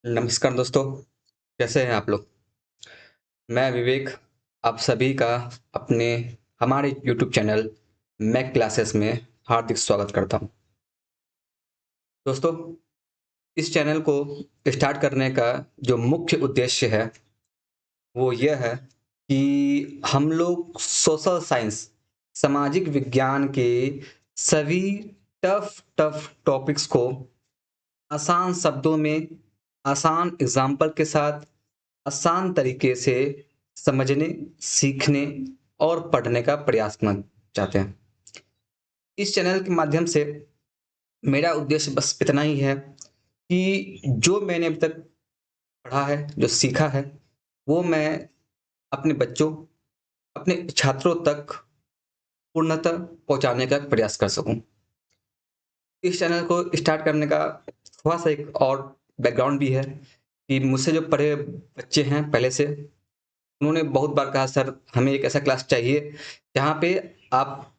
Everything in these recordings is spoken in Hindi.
नमस्कार दोस्तों, कैसे हैं आप लोग? मैं विवेक, आप सभी का अपने हमारे यूट्यूब चैनल मैक क्लासेस में हार्दिक स्वागत करता हूं। दोस्तों, इस चैनल को स्टार्ट करने का जो मुख्य उद्देश्य है, वो यह है कि हम लोग सोशल साइंस, सामाजिक विज्ञान के सभी टफ टफ टॉपिक्स को आसान शब्दों में, आसान एग्जाम्पल के साथ, आसान तरीके से समझने, सीखने और पढ़ने का प्रयास करना चाहते हैं। इस चैनल के माध्यम से मेरा उद्देश्य बस इतना ही है कि जो मैंने अभी तक पढ़ा है, जो सीखा है, वो मैं अपने बच्चों, अपने छात्रों तक पूर्णतः पहुँचाने का प्रयास कर सकूँ। इस चैनल को स्टार्ट करने का थोड़ा-सा एक और बैकग्राउंड भी है कि मुझसे जो पढ़े बच्चे हैं पहले से, उन्होंने बहुत बार कहा, सर हमें एक ऐसा क्लास चाहिए जहाँ पे आप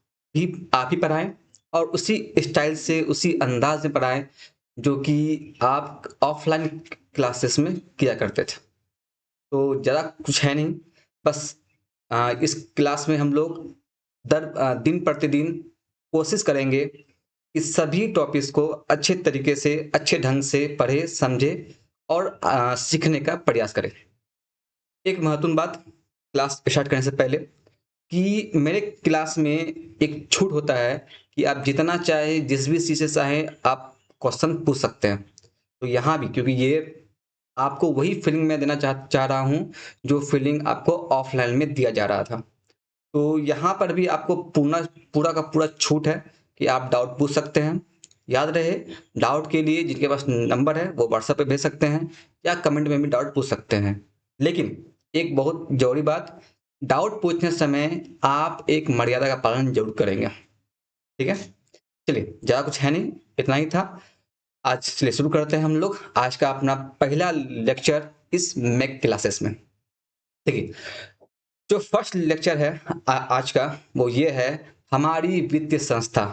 आप ही पढ़ाएँ और उसी स्टाइल से, उसी अंदाज़ में पढ़ाएँ जो कि आप ऑफ़लाइन क्लासेस में किया करते थे। तो ज़्यादा कुछ है नहीं, बस इस क्लास में हम लोग दिन प्रतिदिन कोशिश करेंगे कि सभी टॉपिक्स को अच्छे तरीके से, अच्छे ढंग से पढ़े, समझे और सीखने का प्रयास करें। एक महत्वपूर्ण बात क्लास स्टार्ट करने से पहले कि मेरे क्लास में एक छूट होता है कि आप जितना चाहे, जिस भी चीज़ से चाहें, आप क्वेश्चन पूछ सकते हैं। तो यहाँ भी क्योंकि ये आपको वही फीलिंग मैं देना चाह चाह रहा हूँ, जो फीलिंग आपको ऑफ़लाइन में दिया जा रहा था। तो यहाँ पर भी आपको पूरा का पूरा छूट है कि आप डाउट पूछ सकते हैं। याद रहे, डाउट के लिए जिनके पास नंबर है वो व्हाट्सएप पे भेज सकते हैं या कमेंट में भी डाउट पूछ सकते हैं। लेकिन एक बहुत ज़रूरी बात, डाउट पूछते समय आप एक मर्यादा का पालन ज़रूर करेंगे। ठीक है? चलिए, ज़्यादा कुछ है नहीं, इतना ही था। आज चलिए शुरू करते हैं हम लोग आज का अपना पहला लेक्चर इस मैक क्लासेस में। देखिए, जो फर्स्ट लेक्चर है आज का, वो ये है हमारी वित्तीय संस्था।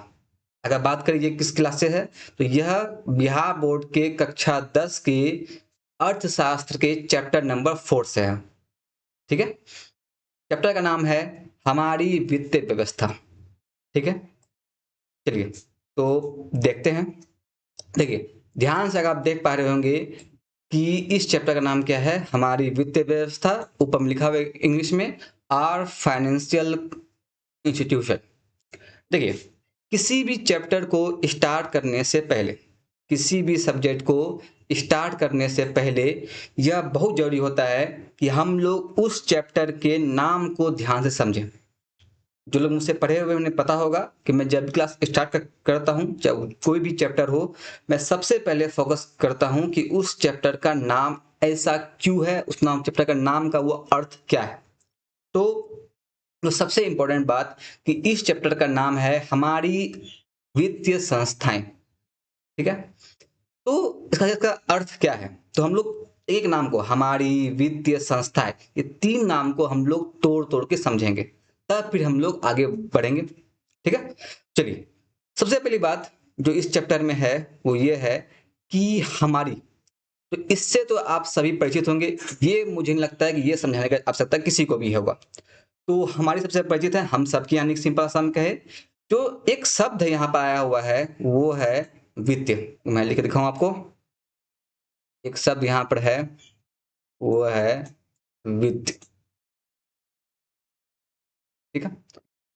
अगर बात करें ये किस क्लास से है, तो यह बिहार बोर्ड के कक्षा 10 के अर्थशास्त्र के चैप्टर नंबर 4 से है। ठीक है? चैप्टर का नाम है हमारी वित्तीय व्यवस्था। ठीक है? चलिए, तो देखते हैं। देखिए, ध्यान से अगर आप देख पा रहे होंगे कि इस चैप्टर का नाम क्या है, हमारी वित्तीय व्यवस्था। ऊपर में लिखा हुआ है इंग्लिश में, आवर फाइनेंशियल इंस्टीट्यूशन। देखिए, किसी भी चैप्टर को स्टार्ट करने से पहले, किसी भी सब्जेक्ट को स्टार्ट करने से पहले यह बहुत ज़रूरी होता है कि हम लोग उस चैप्टर के नाम को ध्यान से समझें। जो लोग मुझसे पढ़े हुए उन्हें पता होगा कि मैं जब भी क्लास स्टार्ट करता हूँ, चाहे कोई भी चैप्टर हो, मैं सबसे पहले फोकस करता हूँ कि उस चैप्टर का नाम ऐसा क्यों है, उस नाम चैप्टर का नाम का वो अर्थ क्या है। तो सबसे इम्पोर्टेंट बात कि इस चैप्टर का नाम है हमारी वित्तीय संस्थाएं। ठीक है? तो इसका अर्थ क्या है? तो हम लोग एक नाम को, हमारी वित्तीय संस्थाएं, ये 3 नाम को हम लोग तोड़-तोड़ के समझेंगे, तब फिर हम लोग आगे बढ़ेंगे। ठीक है? चलिए, सबसे पहली बात जो इस चैप्टर में है, वो ये है कि हमारी, तो इससे तो आप सभी परिचित होंगे। ये मुझे नहीं लगता है कि ये समझाने की आवश्यकता किसी को भी होगा। तो हमारी सबसे परिचित है, हम सबकी, यानी सिंपल सा हम कहे, जो एक शब्द यहाँ पर आया हुआ है वो है वित्तीय। मैं लिख के दिखाऊं आपको, एक शब्द यहाँ पर है, वो है वित्त। ठीक है?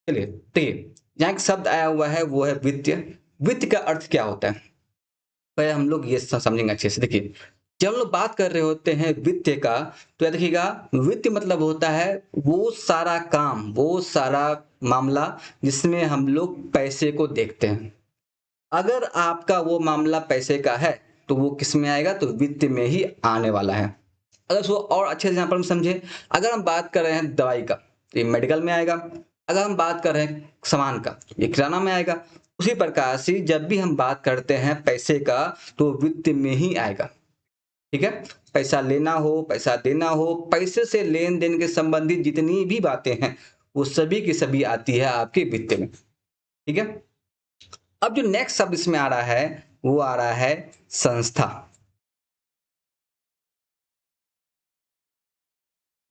चलिए, देखिए, यहाँ एक शब्द आया हुआ है वो है वित्तीय। वित्त का अर्थ क्या होता है, पहले हम लोग ये समझेंगे अच्छे से। देखिए, जब हम लोग बात कर रहे होते हैं वित्त का, तो याद रखिएगा, वित्त मतलब होता है वो सारा काम, वो सारा मामला जिसमें हम लोग पैसे को देखते हैं। अगर आपका वो मामला पैसे का है, तो वो किस में आएगा, तो वित्त में ही आने वाला है। अगर उसको और अच्छे से यहाँ पर हम समझे, अगर हम बात कर रहे हैं दवाई का, तो ये मेडिकल में आएगा। अगर हम बात कर रहे हैं सामान का, ये किराना में आएगा। उसी प्रकार से जब भी हम बात करते हैं पैसे का, तो वित्त में ही आएगा। ठीक है? पैसा लेना हो, पैसा देना हो, पैसे से लेन देन के संबंधित जितनी भी बातें हैं, वो सभी की सभी आती है आपके वित्त में। ठीक है? अब जो नेक्स्ट शब्द इसमें आ रहा है, वो आ रहा है संस्था।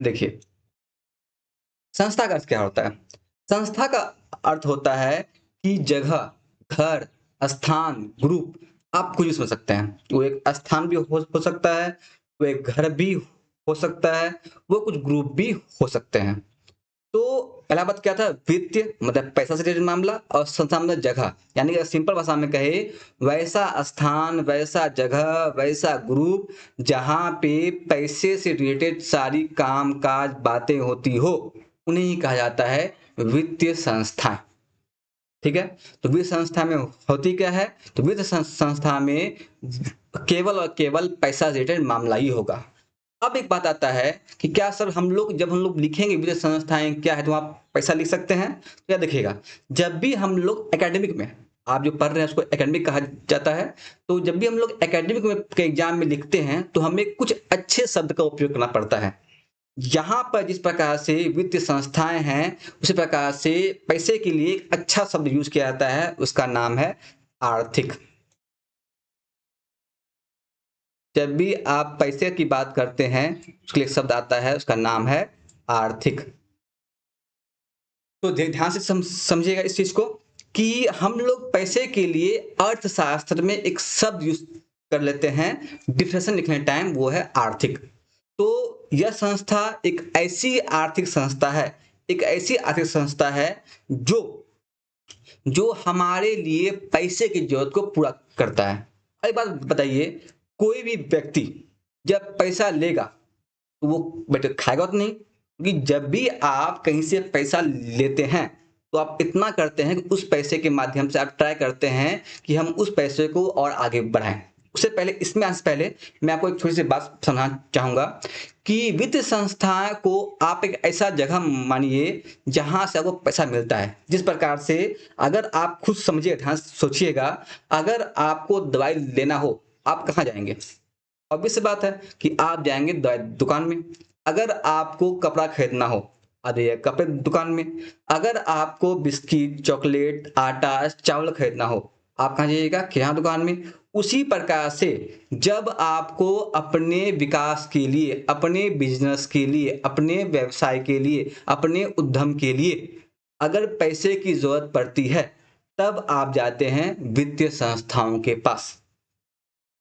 देखिए, संस्था का अर्थ क्या होता है? संस्था का अर्थ होता है कि जगह, घर, स्थान, ग्रुप, आप कुछ भी समझ सकते हैं। वो एक स्थान भी हो सकता है, वो एक घर भी हो सकता है, वो कुछ ग्रुप भी हो सकते हैं। तो पहला बात क्या था? वित्तीय मतलब पैसा से रिलेटेड मामला, और संस्था मतलब जगह, यानी कि सिंपल भाषा में कहे, वैसा स्थान, वैसा जगह, वैसा ग्रुप जहां पे पैसे से रिलेटेड सारी काम काज बातें होती हो, उन्हें ही कहा जाता है वित्तीय संस्था। ठीक है? तो वित्त संस्था में होती क्या है? तो वित्त संस्था में केवल और केवल पैसा रिलेटेड मामला ही होगा। अब एक बात आता है कि क्या सर हम लोग जब हम लोग लिखेंगे वित्तीय संस्थाएं क्या है, तो आप पैसा लिख सकते हैं? तो क्या देखिएगा, जब भी हम लोग एकेडमिक में, आप जो पढ़ रहे हैं उसको एकेडमिक कहा जाता है, तो जब भी हम लोग एकेडमिक में के एग्जाम में लिखते हैं तो हमें कुछ अच्छे शब्द का उपयोग करना पड़ता है। यहाँ पर जिस प्रकार से वित्तीय संस्थाएं हैं, उसी प्रकार से पैसे के लिए एक अच्छा शब्द यूज किया जाता है, उसका नाम है आर्थिक। जब भी आप पैसे की बात करते हैं, उसके लिए एक शब्द आता है, उसका नाम है आर्थिक। तो ध्यान से समझिएगा इस चीज को, कि हम लोग पैसे के लिए अर्थशास्त्र में एक शब्द यूज कर लेते हैं डिफिनेशन लिखने टाइम, वो है आर्थिक। तो यह संस्था एक ऐसी आर्थिक संस्था है, एक ऐसी आर्थिक संस्था है जो जो हमारे लिए पैसे की जरूरत को पूरा करता है। एक बात बताइए, कोई भी व्यक्ति जब पैसा लेगा तो वो बेटे खाएगा तो नहीं, क्योंकि जब भी आप कहीं से पैसा लेते हैं तो आप इतना करते हैं कि उस पैसे के माध्यम से आप ट्राई करते हैं कि हम उस पैसे को और आगे बढ़ाएं। उससे पहले, इसमें आने से पहले मैं आपको एक छोटी सी बात समझाना चाहूंगा कि वित्तीय संस्था को आप एक ऐसा जगह मानिए जहां से आपको पैसा मिलता है। जिस प्रकार से, अगर आप खुद समझिए, ध्यान से सोचिएगा, अगर आपको दवाई लेना हो, आप कहाँ जाएंगे? ऑब्वियस सी बात है कि आप जाएंगे दवाई दुकान में। अगर आपको कपड़ा खरीदना हो, आ जाइए कपड़े दुकान में। अगर आपको बिस्किट, चॉकलेट, आटा, चावल खरीदना हो, आप कहाँ जाइएगा? किराना दुकान में। उसी प्रकार से जब आपको अपने विकास के लिए, अपने बिजनेस के लिए, अपने व्यवसाय के लिए, अपने उद्यम के लिए अगर पैसे की जरूरत पड़ती है, तब आप जाते हैं वित्तीय संस्थाओं के पास।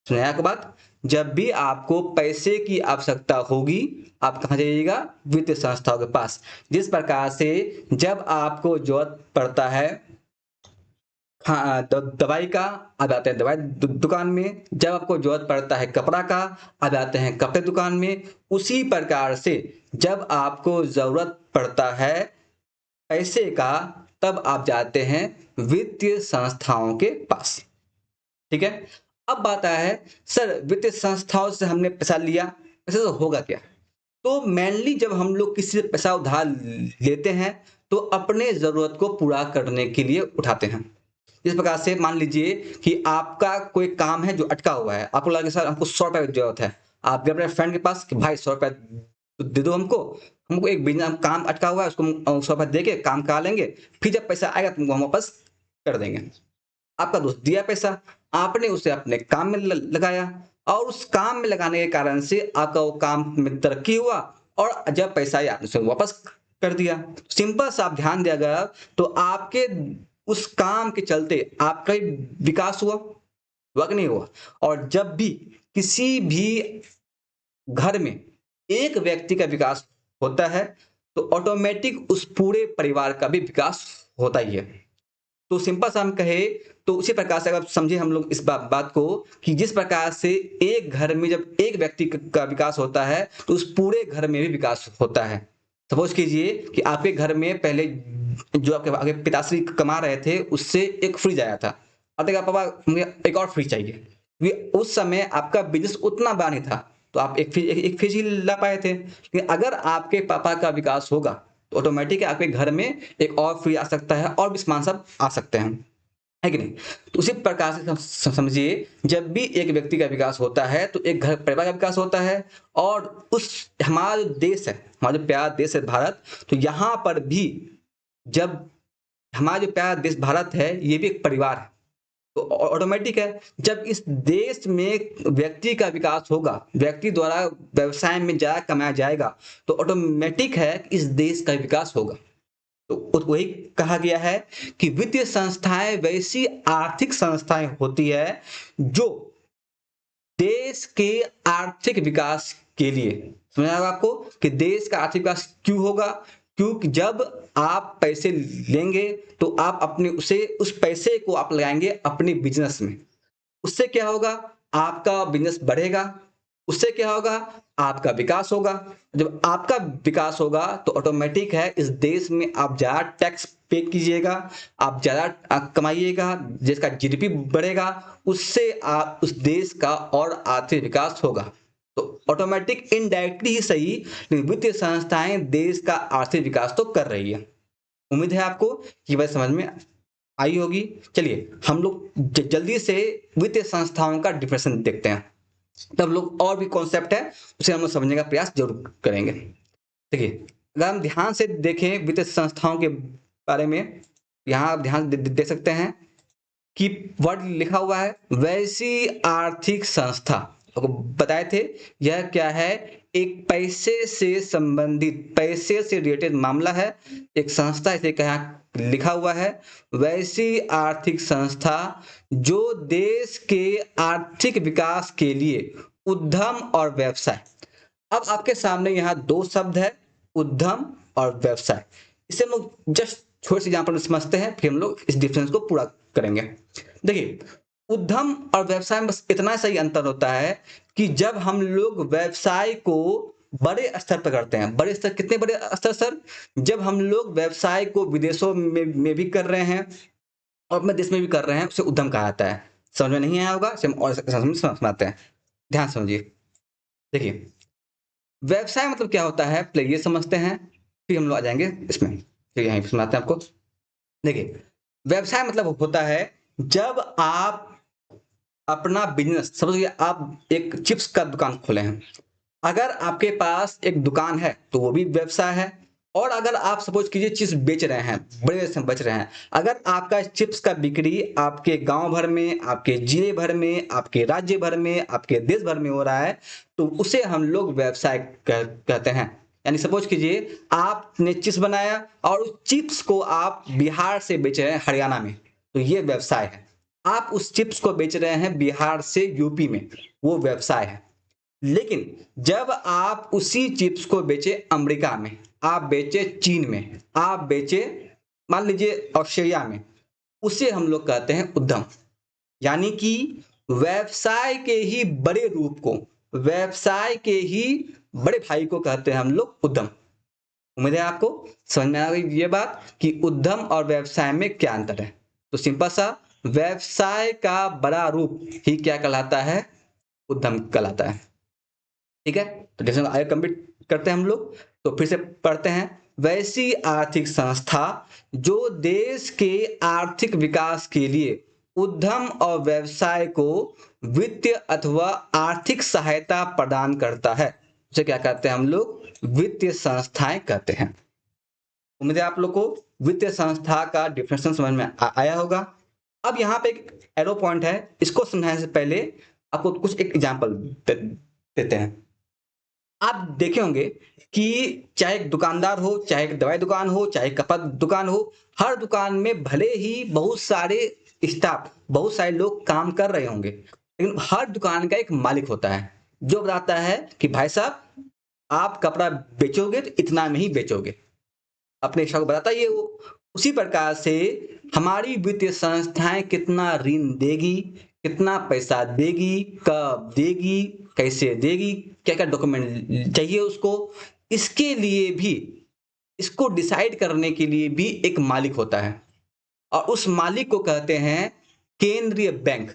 सुना की बात? जब भी आपको पैसे की आवश्यकता होगी, आप कहाँ जाइएगा? वित्तीय संस्थाओं के पास। जिस प्रकार से जब आपको जरूरत पड़ता है हाँ दवाई का, अब आते हैं दवाई दुकान में। जब आपको जरूरत पड़ता है कपड़ा का, अब आते हैं कपड़े दुकान में। उसी प्रकार से जब आपको जरूरत पड़ता है पैसे का, तब आप जाते हैं वित्तीय संस्थाओं के पास। ठीक है? अब बात आया है, सर वित्तीय संस्थाओं से हमने पैसा लिया, पैसे तो होगा क्या? तो मेनली जब हम लोग किसी से पैसा उधार लेते हैं तो अपने जरूरत को पूरा करने के लिए उठाते हैं। इस प्रकार से मान लीजिए कि आपका कोई काम है जो अटका हुआ है, आपको लगा कि सर हमको 100 रुपए की जरूरत है। आप गए अपने फ्रेंड के पास कि भाई 100 रुपए दे दो हमको, हमको एक बिजनेस काम अटका हुआ है, उसको हम 100 रुपए दे के काम करा लेंगे, फिर जब पैसा आएगा तुमको हम वापस कर देंगे। आपका दोस्त दिया पैसा, आपने उसे अपने काम में लगाया, और उस काम में लगाने के कारण से आपका वो काम में तरक्की हुआ, और जब पैसा आया आपने उसे वापस कर दिया। सिंपल सा आप ध्यान दिया गया, तो आपके उस काम के चलते आपका ही विकास हुआ, हुआ कि नहीं हुआ? और जब भी किसी भी घर में एक व्यक्ति का विकास होता है, तो ऑटोमेटिक उस पूरे परिवार का भी विकास होता ही है। तो सिंपल सा हम कहे, तो उसी प्रकार से अगर समझे हम लोग इस बात को, कि जिस प्रकार से एक घर में जब एक व्यक्ति का विकास होता है, तो उस पूरे घर में भी विकास होता है। सपोज कीजिए कि आपके घर में पहले जो आपके आगे पिताश्री कमा रहे थे, उससे एक फ्रिज आया था। अब देखा पापा मुझे एक और फ्रिज चाहिए, क्योंकि उस समय आपका बिजनेस उतना बड़ा नहीं था, तो आप एक फ्रिज ही ला पाए थे। लेकिन अगर आपके पापा का विकास होगा, तो ऑटोमेटिक आपके घर में एक और फ्रिज आ सकता है, और भी सामान सब आ सकते हैं, है कि नहीं? तो उसी प्रकार से समझिए, जब भी एक व्यक्ति का विकास होता है तो एक घर परिवार का विकास होता है। और उस हमारा जो देश है, हमारा जो प्यारा देश है भारत, तो यहाँ पर भी जब हमारा जो प्यारा देश भारत है, ये भी एक परिवार है। तो ऑटोमेटिक है। जब इस देश में व्यक्ति का विकास होगा, व्यक्ति द्वारा व्यवसाय में ज्यादा कमाया जाएगा, तो ऑटोमेटिक है कि इस देश का विकास होगा। तो वही कहा गया है कि वित्तीय संस्थाएं वैसी आर्थिक संस्थाएं होती है जो देश के आर्थिक विकास के लिए, समझ आया आपको कि देश का आर्थिक विकास क्यों होगा? क्योंकि जब आप पैसे लेंगे तो आप अपने उस पैसे को आप लगाएंगे अपने बिजनेस में। उससे क्या होगा? आपका बिजनेस बढ़ेगा। उससे क्या होगा? आपका विकास होगा। जब आपका विकास होगा तो ऑटोमेटिक है इस देश में आप ज्यादा टैक्स पे कीजिएगा, आप ज्यादा कमाइएगा, देश का जीडीपी बढ़ेगा, उससे आप उस देश का और आर्थिक विकास होगा। तो ऑटोमेटिक इनडायरेक्टली ही सही, लेकिन वित्तीय संस्थाएं देश का आर्थिक विकास तो कर रही है। उम्मीद है आपको कि वह समझ में आई होगी। चलिए हम लोग जल्दी से वित्तीय संस्थाओं का डिफिनेशन देखते हैं, तब लोग और भी कॉन्सेप्ट है उसे हम लोग समझने का प्रयास जरूर करेंगे। देखिए अगर हम ध्यान से देखें वित्तीय संस्थाओं के बारे में, यहाँ आप ध्यान दे सकते हैं कि वर्ड लिखा हुआ है वैसी आर्थिक संस्था। आपको बताए थे यह क्या है? एक पैसे से संबंधित, पैसे से रिलेटेड मामला है, एक संस्था, इसे क्या लिखा हुआ है वैसी आर्थिक संस्था जो देश के आर्थिक विकास के लिए उद्यम और व्यवसाय। अब आपके सामने यहाँ दो शब्द है, उद्यम और व्यवसाय। इसे हम लोग जस्ट छोटे से एग्जांपल समझते हैं, फिर हम लोग इस डिफरेंस को पूरा करेंगे। देखिए उद्यम और व्यवसाय में बस इतना सही अंतर होता है कि जब हम लोग व्यवसाय को बड़े स्तर पर करते हैं, बड़े स्तर, कितने बड़े स्तर सर? जब हम लोग व्यवसाय को विदेशों में भी कर रहे हैं और अपने देश में भी कर रहे हैं, उसे उद्यम कहा जाता है। समझ में नहीं आया होगा, इसे हम और समझते हैं, ध्यान समझिए। देखिए व्यवसाय मतलब क्या होता है पहले ये समझते हैं, फिर हम लोग आ जाएंगे इसमें, फिर यहीं पे सुनाते हैं आपको। देखिए व्यवसाय मतलब होता है जब आप अपना बिजनेस, समझिए आप एक चिप्स का दुकान खोले हैं, अगर आपके पास एक दुकान है तो वो भी व्यवसाय है। और अगर आप सपोज कीजिए चिप्स बेच रहे हैं, बड़े से बेच रहे हैं, अगर आपका चिप्स का बिक्री आपके गांव भर में, आपके जिले भर में, आपके राज्य भर में, आपके देश भर में हो रहा है, तो उसे हम लोग व्यवसाय कहते हैं। यानी सपोज कीजिए आपने चिप्स बनाया और उस चिप्स को आप बिहार से बेच रहे हैं हरियाणा में, तो ये व्यवसाय है। आप उस चिप्स को बेच रहे हैं बिहार से यूपी में, वो व्यवसाय है। लेकिन जब आप उसी चिप्स को बेचे अमेरिका में, आप बेचे चीन में, आप बेचे मान लीजिए ऑस्ट्रेलिया में, उसे हम लोग कहते हैं उद्यम। यानी कि व्यवसाय के ही बड़े रूप को, व्यवसाय के ही बड़े भाई को कहते हैं हम लोग उद्यम। उम्मीद है आपको समझ में आ गई ये बात कि उद्यम और व्यवसाय में क्या अंतर है। तो सिंपल सा, व्यवसाय का बड़ा रूप ही क्या कहलाता है? उद्यम कहलाता है। ठीक है, तो डिफिनेशन आगे कंप्लीट करते हैं हम लोग। तो फिर से पढ़ते हैं, वैसी आर्थिक संस्था जो देश के आर्थिक विकास के लिए उद्यम और व्यवसाय को वित्तीय अथवा आर्थिक सहायता प्रदान करता है, उसे क्या कहते हैं हम लोग? वित्तीय संस्थाएं कहते हैं। उम्मीद है आप लोग को वित्तीय संस्था का डिफिनेशन समझ में आया होगा। अब यहाँ पे एक एरो पॉइंट है, इसको समझाने से पहले आपको कुछ एक एग्जांपल देते हैं। आप देखे होंगे कि चाहे एक दुकानदार हो, चाहे एक दवाई दुकान हो, चाहे कपड़ा दुकान हो, हर दुकान में भले ही बहुत सारे स्टाफ, बहुत सारे लोग काम कर रहे होंगे, लेकिन हर दुकान का एक मालिक होता है जो बताता है कि भाई साहब आप कपड़ा बेचोगे तो इतना में ही बेचोगे, अपने स्टॉक बताता ही है वो। उसी प्रकार से हमारी वित्तीय संस्थाएं कितना ऋण देगी, कितना पैसा देगी, कब देगी, कैसे देगी, क्या क्या डॉक्यूमेंट चाहिए उसको, इसके लिए भी, इसको डिसाइड करने के लिए भी एक मालिक होता है और उस मालिक को कहते हैं केंद्रीय बैंक।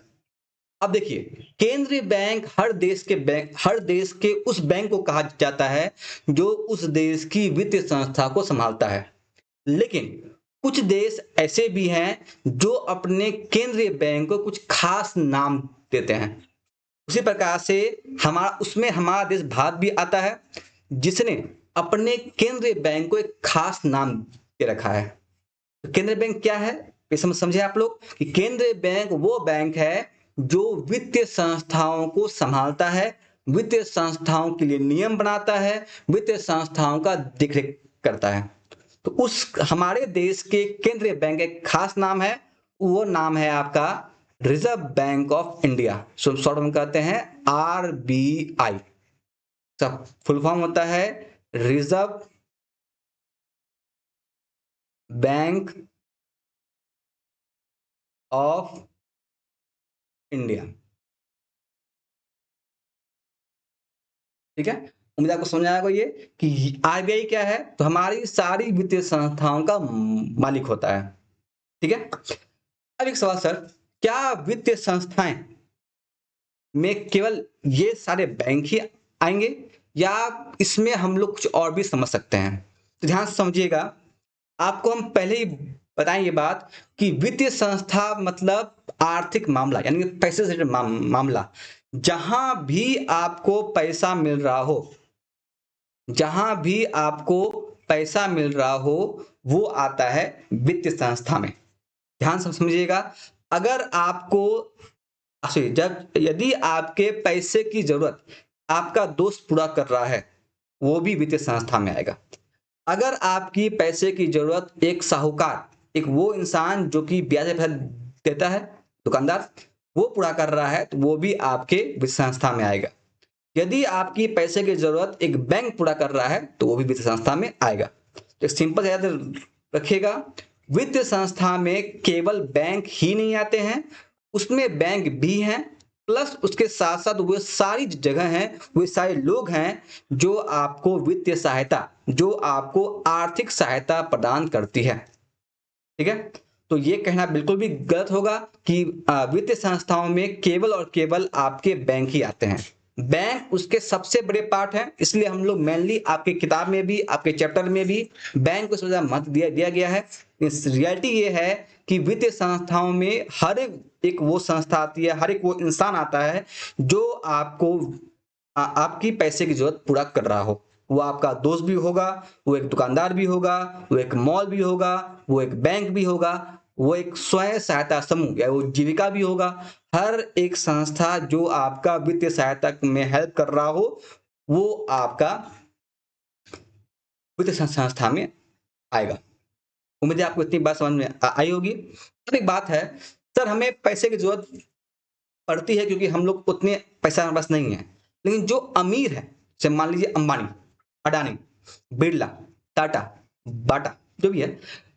अब देखिए केंद्रीय बैंक हर देश के बैंक, हर देश के उस बैंक को कहा जाता है जो उस देश की वित्तीय संस्था को संभालता है। लेकिन कुछ देश ऐसे भी हैं जो अपने केंद्रीय बैंक को कुछ खास नाम देते हैं। उसी प्रकार से हमारा, उसमें हमारा देश भारत भी आता है जिसने अपने केंद्रीय बैंक को एक खास नाम दे रखा है। तो केंद्रीय बैंक क्या है? ये समझे आप लोग कि केंद्रीय बैंक वो बैंक है जो वित्तीय संस्थाओं को संभालता है, वित्तीय संस्थाओं के लिए नियम बनाता है, वित्तीय संस्थाओं का देखरेख करता है। तो उस हमारे देश के केंद्रीय बैंक एक खास नाम है, वो नाम है आपका reserve bank of India, short में कहते हैं आरबीआई। सब फुल फॉर्म होता है रिजर्व बैंक ऑफ इंडिया। ठीक है, उम्मीद आपको समझ आएगा ये कि आरबीआई क्या है, तो हमारी सारी वित्तीय संस्थाओं का मालिक होता है। ठीक है, अब एक सवाल सर, क्या वित्तीय संस्थाएं में केवल ये सारे बैंक ही आएंगे या इसमें हम लोग कुछ और भी समझ सकते हैं? तो ध्यान से समझिएगा, आपको हम पहले ही बताएं ये बात कि वित्तीय संस्था मतलब आर्थिक मामला यानी कि पैसे से रिलेटेड मामला। जहां भी आपको पैसा मिल रहा हो, जहां भी आपको पैसा मिल रहा हो, वो आता है वित्तीय संस्था में। ध्यान से समझिएगा, अगर आपको जब यदि आपके पैसे की जरूरत आपका दोस्त पूरा कर रहा है, वो भी वित्तीय संस्था में आएगा। अगर आपकी पैसे की जरूरत एक साहूकार, एक वो इंसान जो कि ब्याज पे पैसा देता है, दुकानदार, वो पूरा कर रहा है, तो वो भी आपके वित्तीय संस्था में आएगा। यदि आपकी पैसे की जरूरत एक बैंक पूरा कर रहा है, तो वो भी वित्तीय संस्था में आएगा। तो एक सिंपल याद रखिएगा, वित्तीय संस्था में केवल बैंक ही नहीं आते हैं, उसमें बैंक भी हैं, प्लस उसके साथ साथ वो सारी जगह हैं, वो सारे लोग हैं जो आपको वित्तीय सहायता, जो आपको आर्थिक सहायता प्रदान करती है। ठीक है, तो ये कहना बिल्कुल भी गलत होगा कि वित्तीय संस्थाओं में केवल और केवल आपके बैंक ही आते हैं। बैंक उसके सबसे बड़े पार्ट है, इसलिए हम लोग मेनली आपके किताब में भी, आपके चैप्टर में भी बैंक को सबसे महत्व दिया गया है। इस रियलिटी ये है कि वित्तीय संस्थाओं में हर एक वो संस्था आती है, हर एक वो इंसान आता है जो आपको आपकी पैसे की जरूरत पूरा कर रहा हो। वो आपका दोस्त भी होगा, वो एक दुकानदार भी होगा, वो एक मॉल भी होगा, वो एक बैंक भी होगा, वो एक स्वयं सहायता समूह या वो जीविका भी होगा। हर एक संस्था जो आपका वित्तीय सहायता में हेल्प कर रहा हो, वो आपका वित्तीय संस्था में आएगा। उम्मीद है आपको इतनी बात समझ में आई होगी। अब एक बात है सर, हमें पैसे की जरूरत पड़ती है क्योंकि हम लोग उतने पैसा हमारे पास नहीं है, लेकिन जो अमीर है, जैसे मान लीजिए अंबानी, अडानी, बिरला, टाटा, बाटा, जो भी है,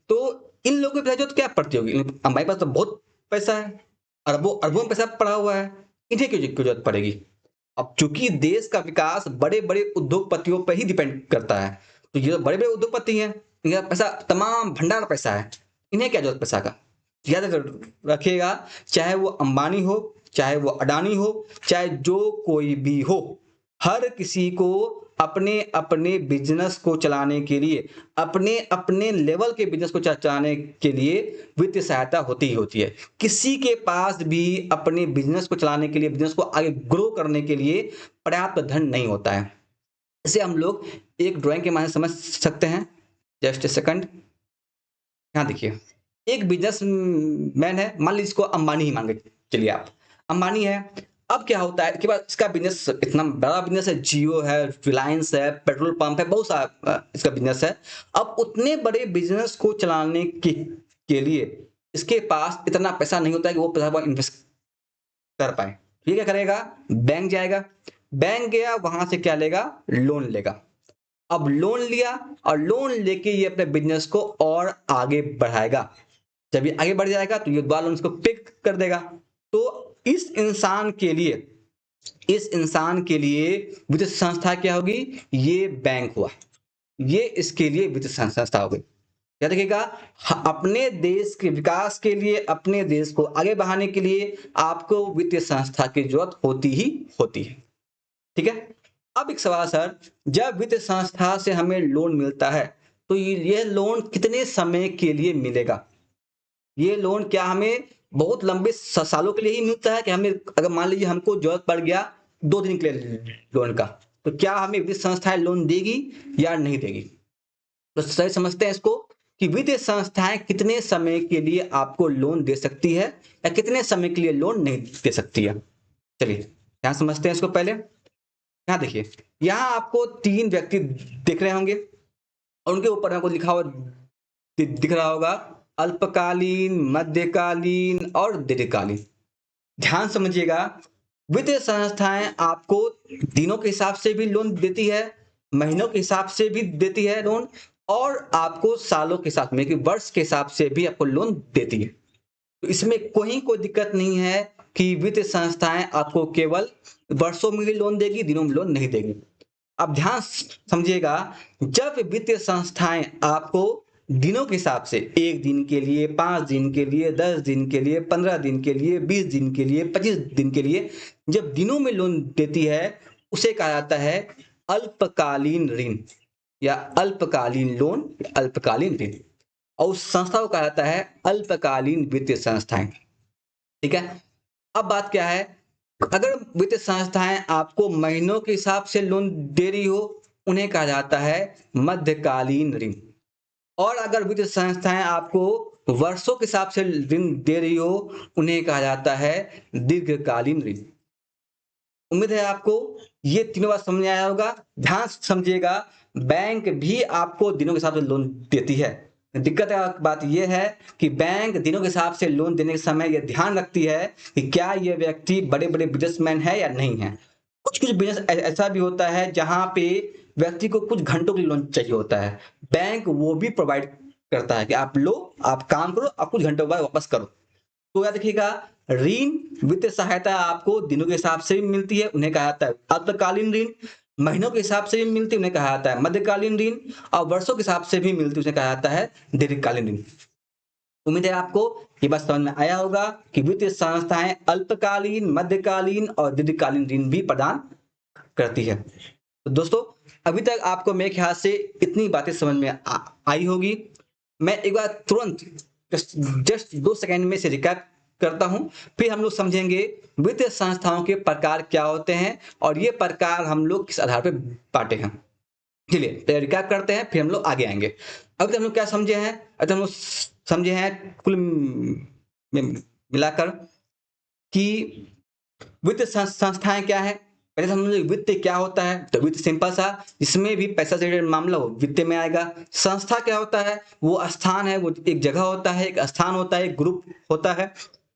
तो इन लोगों की जरूरत क्या पड़ती होगी? अंबानी पास तो बहुत पैसा है, अरबों अरबों में पैसा पड़ा हुआ है, इन्हें क्यों जरूरत पड़ेगी? अब चूंकि देश का विकास बड़े बड़े उद्योगपतियों पर ही डिपेंड करता है, तो ये बड़े बड़े उद्योगपति हैं, इनका पैसा तमाम भंडार पैसा है, इन्हें क्या जरूरत पैसा का? याद रखिएगा, चाहे वो अंबानी हो, चाहे वो अडानी हो, चाहे जो कोई भी हो, हर किसी को अपने अपने बिजनेस को चलाने के लिए, अपने अपने लेवल के बिजनेस को चलाने के लिए वित्तीय सहायता होती ही होती है। किसी के पास भी अपने बिजनेस को चलाने के लिए, बिजनेस को आगे ग्रो करने के लिए पर्याप्त धन नहीं होता है। इसे हम लोग एक ड्राइंग के माध्यम से समझ सकते हैं। जस्ट ए सेकंड, यहाँ देखिए, एक बिजनेस मैन है, मान लीजिए इसको अंबानी ही मान के चलिए आप, अंबानी है। अब क्या होता है कि इसका बिजनेस इतना बड़ा बिजनेस है, जियो है, रिलायंस है, पेट्रोल पंप है, बहुत सारा इसका बिजनेस है। अब उतने बड़े बिजनेस को चलाने के लिए इसके पास इतना पैसा नहीं होता है कि वो पैसा इन्वेस्ट कर पाए। ये क्या करेगा? बैंक जाएगा, बैंक गया, वहां से क्या लेगा? लोन लेगा। अब लोन लिया और लोन लेके ये अपने बिजनेस को और आगे बढ़ाएगा। जब ये आगे बढ़ जाएगा तो ये दोबारा लोन इसको पे कर देगा। तो इस इंसान के लिए, इस इंसान के लिए वित्तीय संस्था क्या होगी? ये बैंक हुआ, ये इसके लिए वित्तीय संस्था हो गई। क्या देखिएगा, अपने देश के विकास के लिए, अपने देश को आगे बढ़ाने के लिए आपको वित्तीय संस्था की जरूरत होती ही होती है। ठीक है, अब एक सवाल सर, जब वित्तीय संस्था से हमें लोन मिलता है तो यह लोन कितने समय के लिए मिलेगा? ये लोन क्या हमें बहुत लंबे सालों के लिए ही मिलता है कि हमें, अगर मान लीजिए हमको जरूरत पड़ गया 2 दिन के लिए लोन का, तो क्या हमें वित्तीय संस्थाएं लोन देगी या नहीं देगी? तो सही समझते हैं इसको कि वित्तीय संस्थाएं कितने समय के लिए आपको लोन दे सकती है या कितने समय के लिए लोन नहीं दे सकती है। चलिए यहाँ समझते हैं इसको। पहले यहाँ देखिए, यहाँ आपको 3 व्यक्ति दिख रहे होंगे और उनके ऊपर आपको लिखा हुआ दिख रहा होगा अल्पकालीन, मध्यकालीन और दीर्घकालीन। ध्यान समझिएगा, वित्तीय संस्थाएं आपको दिनों के हिसाब से भी लोन देती है, महीनों के हिसाब से भी देती है लोन, और आपको सालों के साथ में कि वर्ष के हिसाब से भी आपको लोन देती है। तो इसमें कोई दिक्कत नहीं है कि वित्तीय संस्थाएं आपको केवल वर्षों में ही लोन देगी, दिनों में लोन नहीं देगी। अब ध्यान समझिएगा, जब वित्तीय संस्थाएं आपको दिनों के हिसाब से 1 दिन के लिए, 5 दिन के लिए, 10 दिन के लिए, 15 दिन के लिए, 20 दिन के लिए, 25 दिन के लिए जब दिनों में लोन देती है, उसे कहा जाता है अल्पकालीन ऋण या अल्पकालीन लोन, अल्पकालीन ऋण। और उस संस्था को कहा जाता है अल्पकालीन वित्तीय संस्थाएं। ठीक है, अब बात क्या है, अगर वित्तीय संस्थाएं आपको महीनों के हिसाब से लोन दे रही हो, उन्हें कहा जाता है मध्यकालीन ऋण। और अगर वित्तीय संस्थाएं आपको वर्षों के हिसाब से ऋण दे रही हो, उन्हें कहा जाता है दीर्घकालीन ऋण। उम्मीद है आपको ये तीनों बात समझ में आया होगा। ध्यान समझिएगा, बैंक भी आपको दिनों के हिसाब से लोन देती है। दिक्कत का बात यह है कि बैंक दिनों के हिसाब से लोन देने के समय यह ध्यान रखती है कि क्या यह व्यक्ति बड़े बड़े बिजनेसमैन है या नहीं है। कुछ कुछ बिजनेस ऐसा भी होता है जहां पे व्यक्ति को कुछ घंटों के लिए लोन चाहिए होता है, बैंक वो भी प्रोवाइड करता है कि आप लो, आप काम करो, आप कुछ घंटों बाद वापस करो। तो याद रखिएगा, ऋण वित्तीय सहायता आपको दिनों के हिसाब से भी मिलती है, उन्हें कहा जाता है अल्पकालीन ऋण। महीनों के हिसाब से भी मिलती है, उन्हें कहा जाता है मध्यकालीन ऋण। और वर्षों के हिसाब से भी मिलती है, उन्हें कहा जाता है दीर्घकालीन ऋण। उम्मीद है आपको ये बात समझ में आया होगा कि वित्तीय संस्थाएं अल्पकालीन, मध्यकालीन और दीर्घकालीन ऋण भी प्रदान करती है। तो दोस्तों, अभी तक आपको मेरे ख्याल से इतनी बातें समझ में आई होगी। मैं एक बार तुरंत जस्ट 2 सेकंड में से रिकैप करता हूं, फिर हम लोग समझेंगे वित्तीय संस्थाओं के प्रकार क्या होते हैं और ये प्रकार हम लोग किस आधार पर बांटे हैं। चलिए रिकैप करते हैं, फिर हम लोग आगे आएंगे। अब तक हम लोग क्या समझे हैं? अब तक हम लोग समझे हैं कुल मिलाकर कि वित्तीय संस्थाएं क्या है। पहले समझ वित्त क्या होता है, तो वित्त सिंपल सा, जिसमें भी पैसा से रिलेटेड मामला हो वित्त में आएगा। संस्था क्या होता है, वो स्थान है, वो एक जगह होता है, एक स्थान होता है, एक ग्रुप होता है।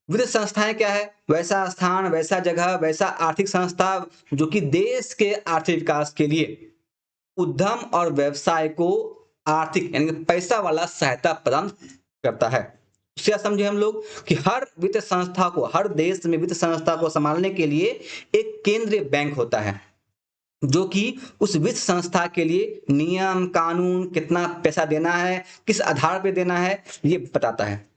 वित्तीय संस्थाएं क्या है, वैसा स्थान, वैसा जगह, वैसा आर्थिक संस्था जो कि देश के आर्थिक विकास के लिए उद्यम और व्यवसाय को आर्थिक यानी कि पैसा वाला सहायता प्रदान करता है। क्या समझे हम लोग कि हर वित्तीय संस्था को, हर देश में वित्तीय संस्था को संभालने के लिए एक केंद्रीय बैंक होता है जो कि उस वित्त संस्था के लिए नियम कानून, कितना पैसा देना है, किस आधार पर देना है, ये बताता है।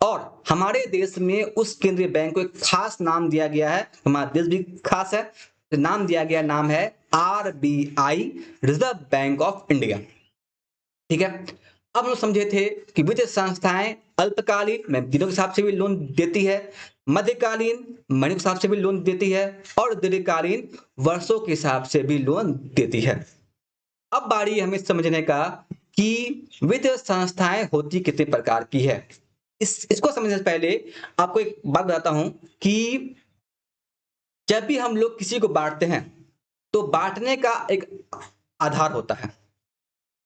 और हमारे देश में उस केंद्रीय बैंक को एक खास नाम दिया गया है, हमारा देश भी खास है, नाम दिया गया, नाम है RBI, reserve bank of India. ठीक है, अब हम समझे थे कि वित्तीय संस्थाएं अल्पकालीन में दिनों के हिसाब से भी लोन देती है, मध्यकालीन महीनों के हिसाब से भी लोन देती है, और दीर्घकालीन वर्षों के हिसाब से भी लोन देती है। अब बारी हमें समझने का कि वित्तीय संस्थाएं होती कितने प्रकार की है। इसको समझने से पहले आपको एक बात बताता हूं कि जब भी हम लोग किसी को बांटते हैं तो बांटने का एक आधार होता है।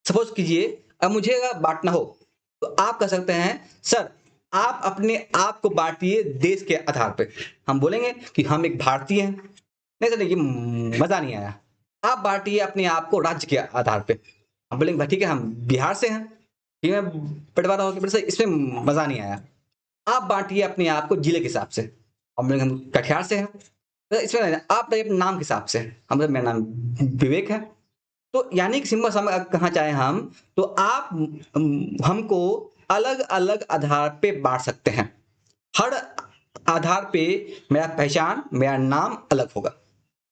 सपोज कीजिए अब मुझे अगर बांटना हो तो आप कह सकते हैं सर आप अपने आप को बांटिए देश के आधार पे। हम बोलेंगे कि हम एक भारतीय हैं, नहीं सर ये मजा नहीं आया। आप बांटिए अपने आप को राज्य के आधार पे। हम बोलेंगे भाई ठीक है हम बिहार से हैं, ठीक है बंटवारा हो गया, इसमें मजा नहीं आया। आप बांटिए अपने आप को जिले के हिसाब से। हम बोलेंगे हम कटिहार से हैं, तो इसमें आप अपने नाम के हिसाब से। हम मेरा नाम विवेक है, तो यानी कि सिंपल हम कहाँ चाहे हम तो आप हमको अलग अलग आधार पे बांट सकते हैं। हर आधार पे मेरा पहचान, मेरा नाम अलग होगा।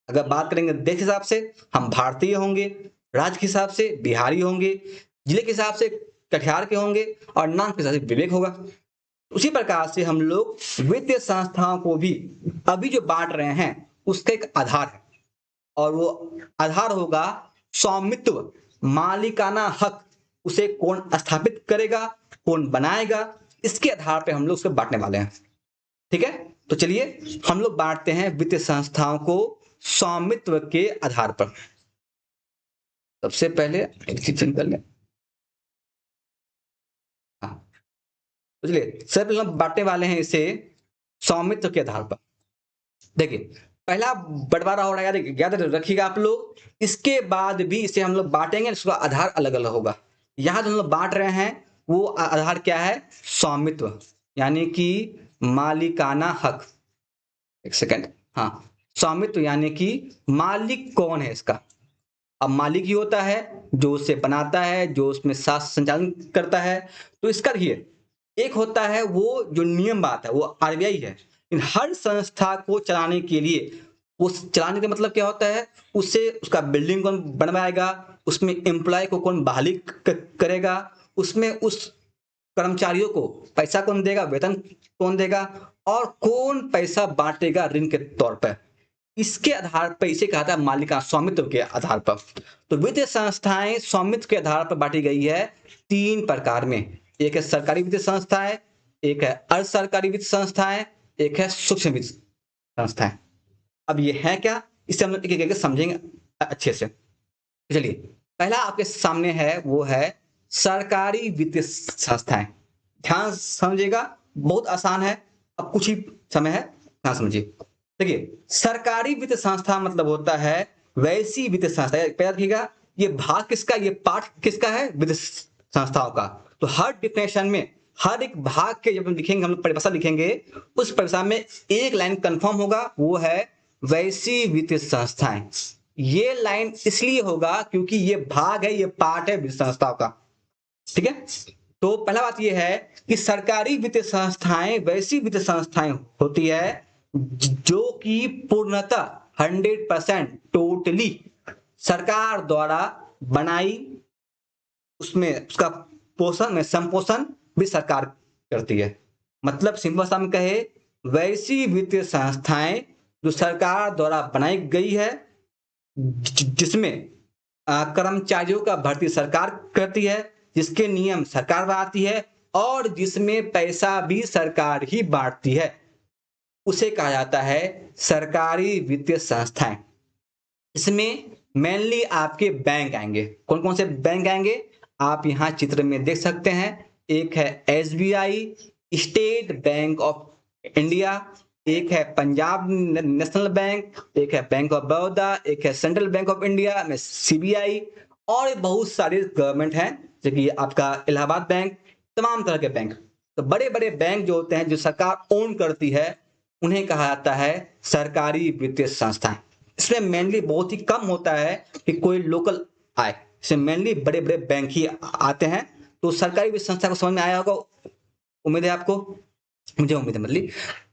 अगर बात करेंगे देश के हिसाब से हम भारतीय होंगे, राज्य के हिसाब से बिहारी होंगे, जिले के हिसाब से कटिहार के होंगे, और नाम के हिसाब से विवेक होगा। उसी प्रकार से हम लोग वित्तीय संस्थाओं को भी अभी जो बांट रहे हैं उसका एक आधार है, और वो आधार होगा स्वामित्व, मालिकाना हक उसे कौन स्थापित करेगा, कौन बनाएगा, इसके आधार पे हम लोग उसे बांटने वाले हैं। ठीक है, तो चलिए हम लोग बांटते हैं वित्तीय संस्थाओं को स्वामित्व के आधार पर। सबसे पहले एक चीज कर लें। हाँ, तो चलिए सबसे पहले हम बांटने वाले हैं इसे स्वामित्व के आधार पर। देखिए पहला बंटवारा हो रहा है, याद रखिएगा आप लोग। इसके बाद भी इसे हम लोग बांटेंगे, इसका आधार अलग अलग होगा। यहां जो हम लोग बांट रहे हैं वो आधार क्या है, स्वामित्व, यानी कि मालिकाना हक। एक सेकंड, हाँ, स्वामित्व यानी कि मालिक कौन है इसका। अब मालिक ही होता है जो उसे बनाता है, जो उसमें शासन संचालन करता है। तो इसका देखिए, एक होता है वो जो नियम बात है, वो आरबीआई है। इन हर संस्था को चलाने के लिए, उस चलाने का मतलब क्या होता है, उसे उसका बिल्डिंग कौन बनवाएगा, उसमें एम्प्लॉय को कौन बहाली करेगा, उसमें उस कर्मचारियों को पैसा कौन देगा, वेतन कौन देगा, और कौन पैसा बांटेगा ऋण के तौर पर, इसके आधार पर इसे कहा था मालिकाना स्वामित्व के आधार पर। तो वित्तीय संस्थाएं स्वामित्व के आधार पर बांटी गई है 3 प्रकार में। एक है सरकारी वित्तीय संस्थाएं, एक है अर्ध सरकारी वित्तीय संस्थाएं, एक है सूक्ष्म वित्तीय संस्थाएं। अब ये है क्या, इसे हम लोग एक एक करके समझेंगे अच्छे से। चलिए पहला आपके सामने है वो है सरकारी वित्तीय संस्थाएं। ध्यान समझिएगा, बहुत आसान है, अब कुछ ही समय है, ध्यान समझिए। देखिए सरकारी वित्तीय संस्था मतलब होता है वैसी वित्तीय संस्था, पहले रखिएगा ये भाग किसका, ये पार्ट किसका है, वित्तीय संस्थाओं का। तो हर डिफिनेशन में हर एक भाग के जब हम लिखेंगे, हम लोग परिभाषा लिखेंगे, उस परिभाषा में एक लाइन कंफर्म होगा, वो है वैसी वित्तीय संस्थाएं। ये लाइन इसलिए होगा क्योंकि ये भाग है, ये पार्ट है वित्तीय संस्थाओं का। ठीक है, तो पहला बात यह है कि सरकारी वित्तीय संस्थाएं वैसी वित्तीय संस्थाएं होती है जो कि पूर्णतः 100% टोटली सरकार द्वारा बनाई, उसमें उसका पोषण में संपोषण भी सरकार करती है। मतलब सिंपल सा हम कहे, वैसी वित्तीय संस्थाएं जो सरकार द्वारा बनाई गई है, जिसमें कर्मचारियों का भर्ती सरकार करती है, जिसके नियम सरकार बनाती है, और जिसमें पैसा भी सरकार ही बांटती है, उसे कहा जाता है सरकारी वित्तीय संस्थाएं। इसमें मेनली आपके बैंक आएंगे। कौन कौन से बैंक आएंगे आप यहां चित्र में देख सकते हैं। एक है SBI, state bank of India, एक है पंजाब नेशनल बैंक, एक है बैंक ऑफ बड़ौदा, एक है सेंट्रल बैंक ऑफ इंडिया में सीबीआई, और बहुत सारे गवर्नमेंट हैं जैसे कि आपका इलाहाबाद बैंक, तमाम तरह के बैंक। तो बड़े बड़े बैंक जो होते हैं, जो सरकार ओन करती है, उन्हें कहा जाता है सरकारी वित्तीय संस्थाएं। इसमें मेनली बहुत ही कम होता है कि कोई लोकल आए, इसमें मेनली बड़े बड़े बैंक ही आते हैं। तो सरकारी वित्तीय संस्था को समझ में आया होगा, उम्मीद है आपको, मुझे उम्मीद है मतलब।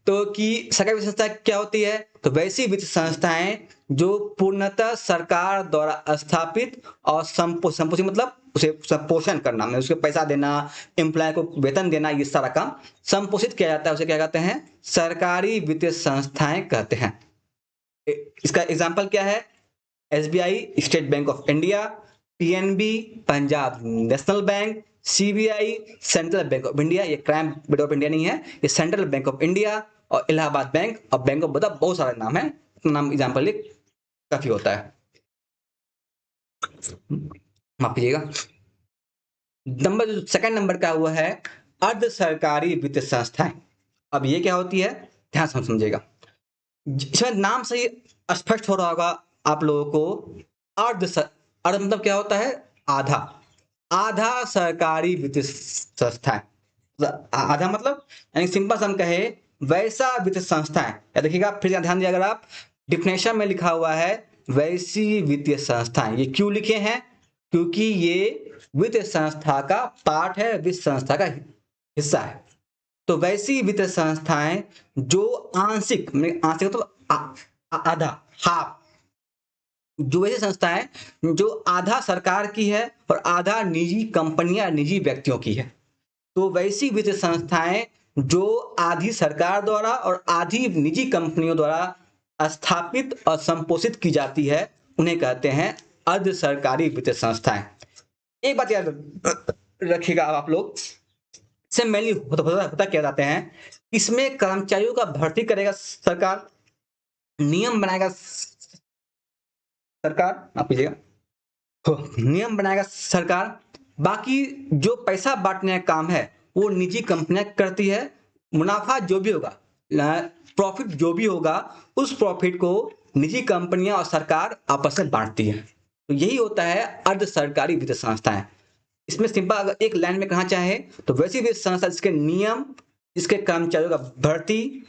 तो कि सरकारी वित्तीय संस्था क्या होती है, तो वैसी वित्तीय संस्थाएं जो पूर्णतः सरकार द्वारा स्थापित और संपोषित, मतलब उसे पोषण करना, मतलब उसके पैसा देना, एम्प्लॉय को वेतन देना, ये सारा काम संपोषित किया जाता है, उसे क्या कहते हैं, सरकारी वित्तीय संस्थाएं कहते हैं। इसका एग्जाम्पल क्या है, SBI state bank of India, PNB Punjab national bank, CBI central bank of India, ये क्राइम बैंक ऑफ इंडिया नहीं है, ये सेंट्रल बैंक ऑफ इंडिया, और इलाहाबाद बैंक और बैंक ऑफ बड़ौदा, बहुत सारे नाम है, नाम एग्जाम्पल काफी होता है, माफ कीजिएगा। नंबर सेकंड नंबर का हुआ है अर्ध सरकारी वित्तीय संस्थाएं। अब ये क्या होती है, ध्यान से समझिएगा, इसमें नाम से ही स्पष्ट हो रहा होगा आप लोगों को। अर्ध मतलब क्या होता है, आधा, आधा सरकारी वित्तीय संस्था है। आधा मतलब यानी सिंपल से हम कहे वैसा वित्तीय संस्था है। या देखिएगा फिर ध्यान दिया, अगर आप डिफिनेशन में लिखा हुआ है वैसी वित्तीय संस्थाएं, ये क्यों लिखे हैं, क्योंकि ये वित्तीय संस्था का पार्ट है, वित्तीय संस्था का हिस्सा है। तो वैसी वित्तीय संस्थाएं जो आंशिक, आंशिक तो आधा, हाफ, जो ऐसी संस्थाएं जो आधा सरकार की है और आधा निजी कंपनियां, निजी व्यक्तियों की है। तो वैसी वित्तीय संस्थाएं जो आधी सरकार द्वारा और आधी निजी कंपनियों द्वारा स्थापित और संपोषित की जाती है, उन्हें कहते हैं अर्ध सरकारी वित्तीय संस्थाएं। एक बात याद रखिएगा आप लोग, इससे मेनली होता क्या जाते हैं, इसमें कर्मचारियों का भर्ती करेगा सरकार, नियम बनाएगा सरकार, आप कीजिएगा, तो नियम बनाएगा सरकार, बाकी जो पैसा बांटने का काम है वो निजी कंपनियां करती है, मुनाफा जो भी होगा, प्रॉफिट जो भी होगा, उस प्रॉफिट को निजी कंपनियां और सरकार आपस में बांटती है। तो यही होता है अर्ध सरकारी वित्तीय संस्थाएं। इसमें सिंपल अगर एक लाइन में कहना चाहे तो वैसी वित्तीय संस्था जिसके नियम, जिसके कर्मचारियों का भर्ती,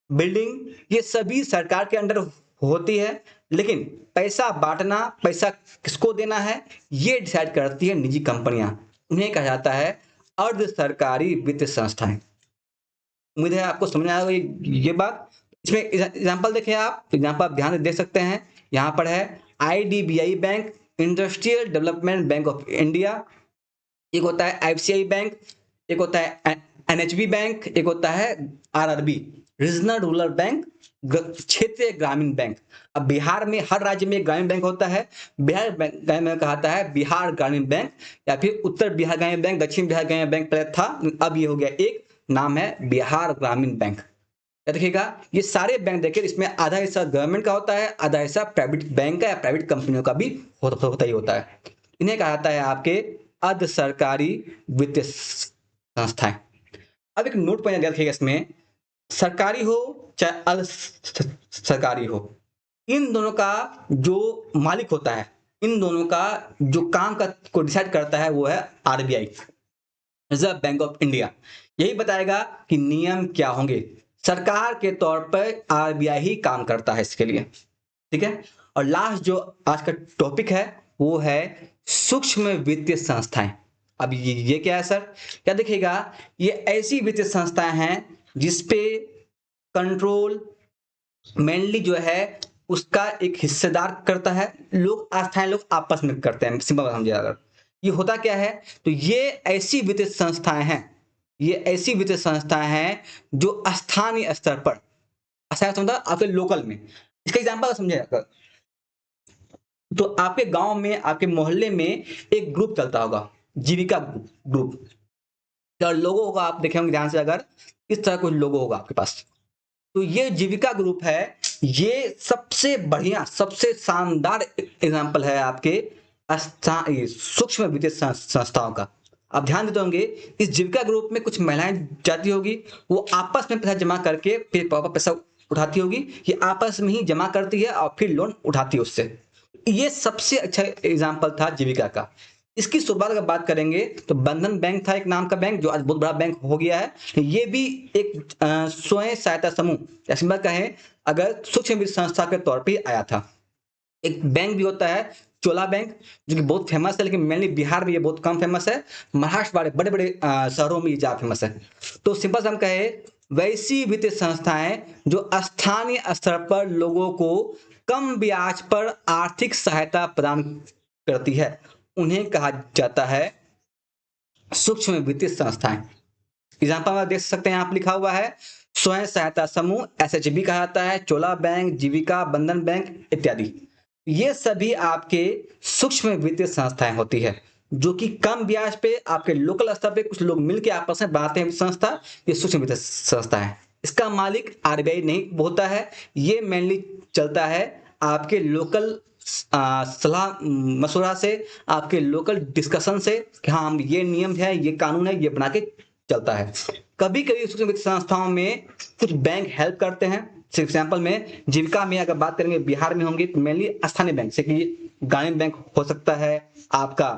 बिल्डिंग, ये सभी सरकार के अंडर होती है, लेकिन पैसा बांटना, पैसा किसको देना है, ये डिसाइड करती है निजी कंपनियां। उन्हें कहा जाता है अर्ध सरकारी वित्तीय संस्थाएं। उम्मीद है आपको समझ आया होगा ये बात। इसमें एग्जांपल देखें, आप एग्जांपल आप ध्यान से देख सकते हैं। यहाँ पर है IDBI bank, industrial development bank of India, एक होता है आईसीआई बैंक, एक होता है एनएचबी बैंक, एक होता है आरआरबी, रीजनल रूरल बैंक, क्षेत्रीय ग्रामीण बैंक। अब बिहार में हर राज्य में ग्रामीण बैंक होता है, बिहार बैंक में कहता है बिहार ग्रामीण बैंक, या फिर उत्तर बिहार ग्रामीण बैंक, दक्षिण बिहार ग्रामीण बैंक पहले था, अब ये हो गया एक नाम है बिहार ग्रामीण बैंक। देखिएगा ये सारे बैंक देखिए, इसमें आधा हिस्सा गवर्नमेंट का होता है, आधा हिस्सा प्राइवेट बैंक का या प्राइवेट कंपनियों का भी होता ही होता है। इन्हें कहा जाता है आपके अर्ध सरकारी वित्तीय संस्थाएं। अब एक नोट पॉइंट रखिएगा, इसमें सरकारी हो चाहे अर्ध सरकारी हो, इन दोनों का जो मालिक होता है, इन दोनों का जो काम का को डिसाइड करता है वो है RBI, reserve bank of India. यही बताएगा कि नियम क्या होंगे। सरकार के तौर पर आरबीआई ही काम करता है इसके लिए, ठीक है। और लास्ट जो आज का टॉपिक है वो है सूक्ष्म वित्तीय संस्थाएं। अब ये क्या है सर, क्या देखिएगा, ये ऐसी वित्तीय संस्थाएं हैं जिसपे कंट्रोल मेनली जो है उसका एक हिस्सेदार करता है, लोग अस्थायी लोग आपस में करते हैं, सिंपल समझिए। अगर ये होता क्या है, तो ये ऐसी वित्तीय संस्थाएं हैं, ये ऐसी वित्तीय संस्थाएं हैं जो स्थानीय स्तर पर, समझा आपके लोकल में, इसका एग्जांपल समझिए। तो आपके गांव में, आपके मोहल्ले में एक ग्रुप चलता होगा, जीविका ग्रुप, और लोगों होगा, आप देखे होंगे ध्यान से, अगर इस तरह कुछ लोगो होगा आपके पास, तो ये जीविका ग्रुप है, ये सबसे बढ़िया, सबसे शानदार एग्जांपल है आपके सूक्ष्म वित्तीय संस्थाओं का। आप ध्यान देते होंगे इस जीविका ग्रुप में कुछ महिलाएं जाती होगी, वो आपस में पैसा जमा करके फिर पैसा उठाती होगी, ये आपस में ही जमा करती है और फिर लोन उठाती है उससे। ये सबसे अच्छा एग्जाम्पल था जीविका का। इसकी शुरुआत अगर बात करेंगे तो बंधन बैंक था एक नाम का बैंक, जो आज बहुत बड़ा बैंक हो गया है। ये भी एक स्वयं सहायता समूह, जैसे कहें अगर सूक्ष्म वित्त संस्था के तौर पे आया था। एक बैंक भी होता है चोला बैंक, जो कि बहुत फेमस है, लेकिन मेनली बिहार में ये बहुत कम फेमस है, महाराष्ट्र वाले बड़े बड़े शहरों में ये ज्यादा फेमस है। तो सिंपल से हम कहे वैसी वित्तीय संस्थाएं जो स्थानीय स्तर पर लोगों को कम ब्याज पर आर्थिक सहायता प्रदान करती है, उन्हें कहा जाता है सूक्ष्म वित्तीय संस्थाएं। एग्जाम्पल में देख सकते हैं, आप लिखा हुआ है स्वयं सहायता समूह, एसएचबी कहा जाता है, चोला बैंक, जीविका, बंधन बैंक इत्यादि। ये सभी आपके सूक्ष्म वित्तीय संस्थाएं होती है, जो कि कम ब्याज पे आपके लोकल स्तर पे कुछ लोग मिलकर आपस में बनाते हैं संस्था, ये सूक्ष्म वित्तीय संस्था है। इसका मालिक आरबीआई नहीं होता है, ये मेनली चलता है आपके लोकल सलाह मशुरा से, आपके लोकल डिस्कशन से कि हाँ हम ये नियम है, ये कानून है, ये बना के चलता है। कभी कभी सूक्ष्म वित्त संस्थाओं में कुछ बैंक हेल्प करते हैं। एग्जाम्पल में जीविका में अगर बात करेंगे, बिहार में होंगी तो मेनली स्थानीय बैंक से, कि ग्रामीण बैंक हो सकता है, आपका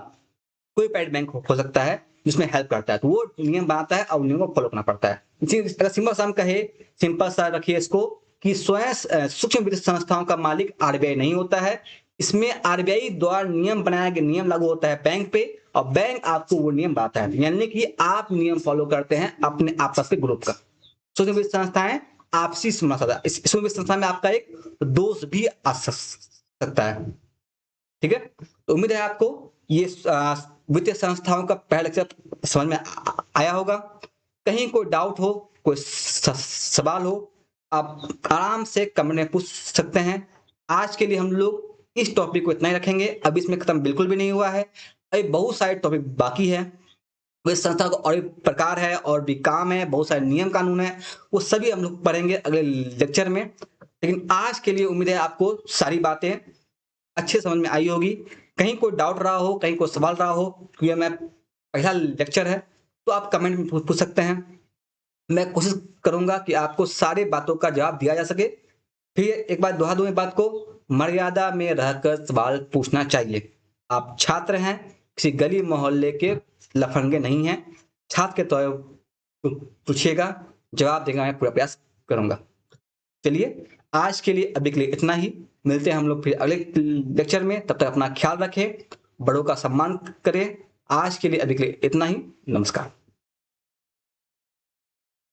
कोई प्राइवेट बैंक हो सकता है जिसमें हेल्प करता है, तो वो नियम बनाता है और नियम को फॉलो करना पड़ता है। अगर सिंपल सा हम कहे, सिंपल सा रखिए इसको, कि स्वयं सूक्ष्म वित्त संस्थाओं का मालिक आरबीआई नहीं होता है, इसमें आरबीआई द्वारा नियम बनाया गया, नियम लागू होता है बैंक पे, और बैंक आपको वो नियम बनाता है, यानी कि आप नियम फॉलो करते हैं अपने आपस के ग्रुप का। सूक्ष्म वित्त संस्थाएं आपसी समझौता, इस सूक्ष्म वित्त संस्था में आपका एक दोस्त भी आ सकता है, ठीक है। तो उम्मीद है आपको ये वित्तीय संस्थाओं का पहला लेक्चर समझ में आया होगा। कहीं कोई डाउट हो, कोई सवाल हो, आप आराम से कमेंट में पूछ सकते हैं। आज के लिए हम लोग इस टॉपिक को इतना ही रखेंगे, अब इसमें खत्म बिल्कुल भी नहीं हुआ है। अभी बहुत सारे टॉपिक बाकी है। वो इस संस्था का और भी प्रकार है और भी काम है, बहुत सारे नियम कानून है, वो सभी हम लोग पढ़ेंगे अगले लेक्चर में। लेकिन आज के लिए उम्मीद है आपको सारी बातें अच्छे समझ में आई होगी। कहीं कोई डाउट रहा हो, कहीं कोई सवाल रहा हो, क्योंकि मैं पहला लेक्चर है, तो आप कमेंट में पूछ सकते हैं। मैं कोशिश करूंगा कि आपको सारी बातों का जवाब दिया जा सके। फिर एक बार दोहरा दूं एक बात को, मर्यादा में रहकर सवाल पूछना चाहिए। आप छात्र हैं, किसी गली मोहल्ले के लफंगे नहीं हैं। छात्र के तौर पर पूछिएगा, जवाब देने का मैं पूरा प्रयास करूंगा। चलिए, आज के लिए अभी के लिए इतना ही। मिलते हैं हम लोग फिर अगले लेक्चर में। तब तक अपना ख्याल रखें, बड़ों का सम्मान करें। आज के लिए अभी के लिए इतना ही। नमस्कार।